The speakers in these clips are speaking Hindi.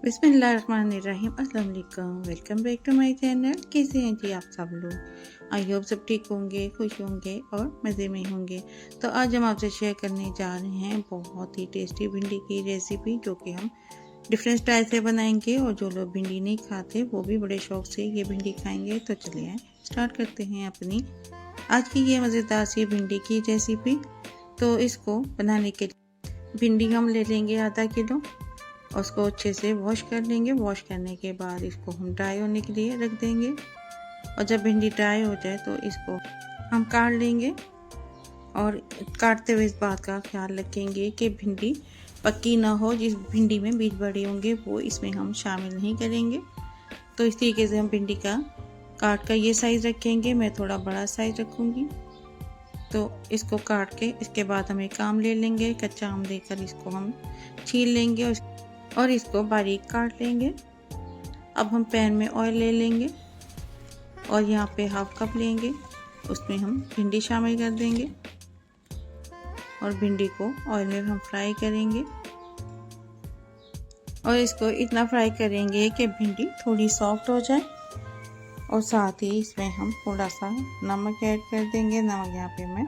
बिस्मिल्लाहिर्रहमानिर्रहीम। अस्सलाम वालेकुम, welcome back to my channel. कैसे हैं जी आप सब लोग? आई होप सब ठीक होंगे, खुश होंगे और मज़े में होंगे। तो आज हम आपसे शेयर करने जा रहे हैं बहुत ही टेस्टी भिंडी की रेसिपी, जो कि हम डिफरेंट स्टाइल से बनाएंगे और जो लोग भिंडी नहीं खाते वो भी बड़े शौक से ये भिंडी खाएंगे। तो चलिए स्टार्ट करते हैं अपनी आज की ये मज़ेदार सी भिंडी की रेसिपी। तो इसको बनाने के लिए भिंडी हम ले लेंगे आधा किलो, उसको अच्छे से वॉश कर लेंगे। वॉश करने के बाद इसको हम ड्राई होने के लिए रख देंगे, और जब भिंडी ड्राई हो जाए तो इसको हम काट लेंगे। और काटते हुए इस बात का ख्याल रखेंगे कि भिंडी पक्की ना हो, जिस भिंडी में बीज बड़े होंगे वो इसमें हम शामिल नहीं करेंगे। तो इस तरीके से हम भिंडी का काट कर ये साइज़ रखेंगे। मैं थोड़ा बड़ा साइज़ रखूँगी। तो इसको काट के इसके बाद हम एक आम ले लेंगे, कच्चा आम लेकर इसको हम छील लेंगे और इसको बारीक काट लेंगे। अब हम पैन में ऑयल ले लेंगे और यहाँ पे हाफ कप लेंगे, उसमें हम भिंडी शामिल कर देंगे और भिंडी को ऑयल में हम फ्राई करेंगे। और इसको इतना फ्राई करेंगे कि भिंडी थोड़ी सॉफ्ट हो जाए। और साथ ही इसमें हम थोड़ा सा नमक ऐड कर देंगे। नमक यहाँ पे मैं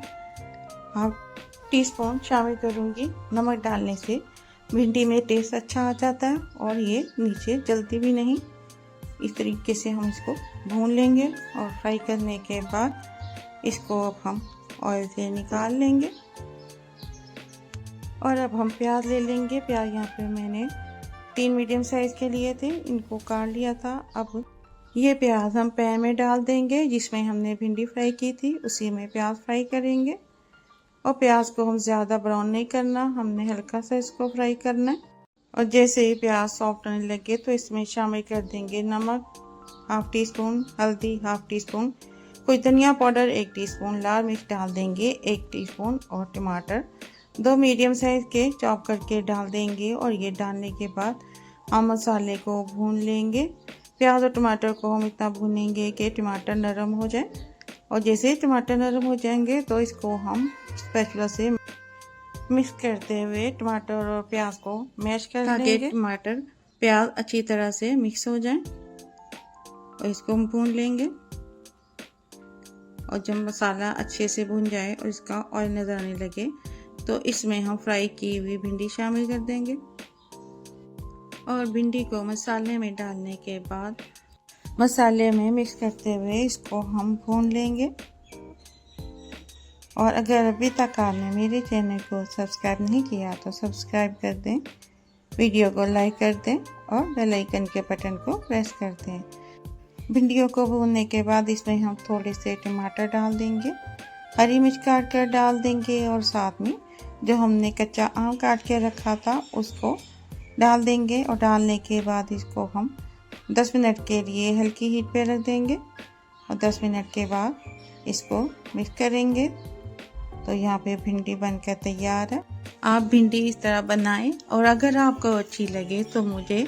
हाफ टी स्पून शामिल करूँगी। नमक डालने से भिंडी में टेस्ट अच्छा आ जाता है और ये नीचे जलती भी नहीं। इस तरीके से हम इसको भून लेंगे और फ्राई करने के बाद इसको अब हम ऑयल से निकाल लेंगे। और अब हम प्याज ले लेंगे। प्याज यहाँ पे मैंने 3 मीडियम साइज़ के लिए थे, इनको काट लिया था। अब ये प्याज हम पैन में डाल देंगे जिसमें हमने भिंडी फ्राई की थी, उसी में प्याज फ्राई करेंगे। और प्याज को हम ज़्यादा ब्राउन नहीं करना, हमने हल्का सा इसको फ्राई करना है। और जैसे ही प्याज सॉफ्ट होने लगे तो इसमें शामिल कर देंगे नमक हाफ टी स्पून, हल्दी हाफ टी स्पून, कुछ धनिया पाउडर 1 टीस्पून, लाल मिर्च डाल देंगे 1 टीस्पून और टमाटर 2 मीडियम साइज़ के चॉप करके डाल देंगे। और ये डालने के बाद हम मसाले को भून लेंगे। प्याज और टमाटर को हम इतना भूनेंगे कि टमाटर नरम हो जाए। और जैसे टमाटर नरम हो जाएंगे तो इसको हम स्पैचुला से मिक्स करते हुए टमाटर और प्याज को मैश कर लेंगे, ताकि टमाटर प्याज अच्छी तरह से मिक्स हो जाए। और इसको हम भून लेंगे। और जब मसाला अच्छे से भून जाए और इसका ऑयल नज़र आने लगे तो इसमें हम फ्राई की हुई भिंडी शामिल कर देंगे। और भिंडी को मसाले में डालने के बाद मसाले में मिक्स करते हुए इसको हम भून लेंगे। और अगर अभी तक आपने मेरे चैनल को सब्सक्राइब नहीं किया तो सब्सक्राइब कर दें, वीडियो को लाइक कर दें और बेल आइकन के बटन को प्रेस कर दें। भिंडियों को भूनने के बाद इसमें हम थोड़े से टमाटर डाल देंगे, हरी मिर्च काट कर डाल देंगे और साथ में जो हमने कच्चा आम काट के रखा था उसको डाल देंगे। और डालने के बाद इसको हम 10 मिनट के लिए हल्की हीट पे रख देंगे। और 10 मिनट के बाद इसको मिक्स करेंगे। तो यहाँ पे भिंडी बनकर तैयार है। आप भिंडी इस तरह बनाएं और अगर आपको अच्छी लगे तो मुझे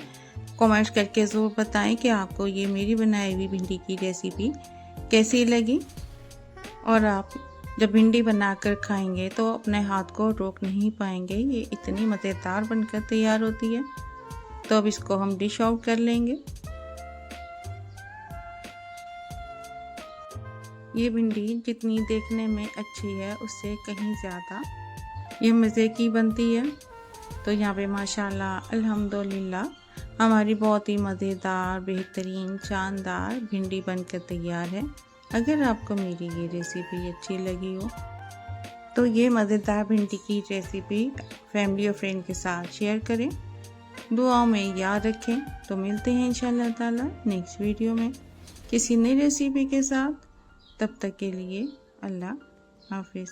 कमेंट करके ज़रूर बताएं कि आपको ये मेरी बनाई हुई भिंडी की रेसिपी कैसी लगी। और आप जब भिंडी बनाकर खाएंगे तो अपने हाथ को रोक नहीं पाएंगे, ये इतनी मज़ेदार बनकर तैयार होती है। तो अब इसको हम डिश आउट कर लेंगे। ये भिंडी जितनी देखने में अच्छी है उससे कहीं ज़्यादा ये मज़े की बनती है। तो यहाँ पे माशाल्लाह अल्हम्दुलिल्लाह हमारी बहुत ही मज़ेदार, बेहतरीन, शानदार भिंडी बनकर तैयार है। अगर आपको मेरी ये रेसिपी अच्छी लगी हो तो ये मज़ेदार भिंडी की रेसिपी फैमिली और फ्रेंड के साथ शेयर करें, दुआओं में याद रखें। तो मिलते हैं इंशाल्लाह ताला नेक्स्ट वीडियो में किसी नई रेसिपी के साथ। तब तक के लिए अल्लाह हाफिज़।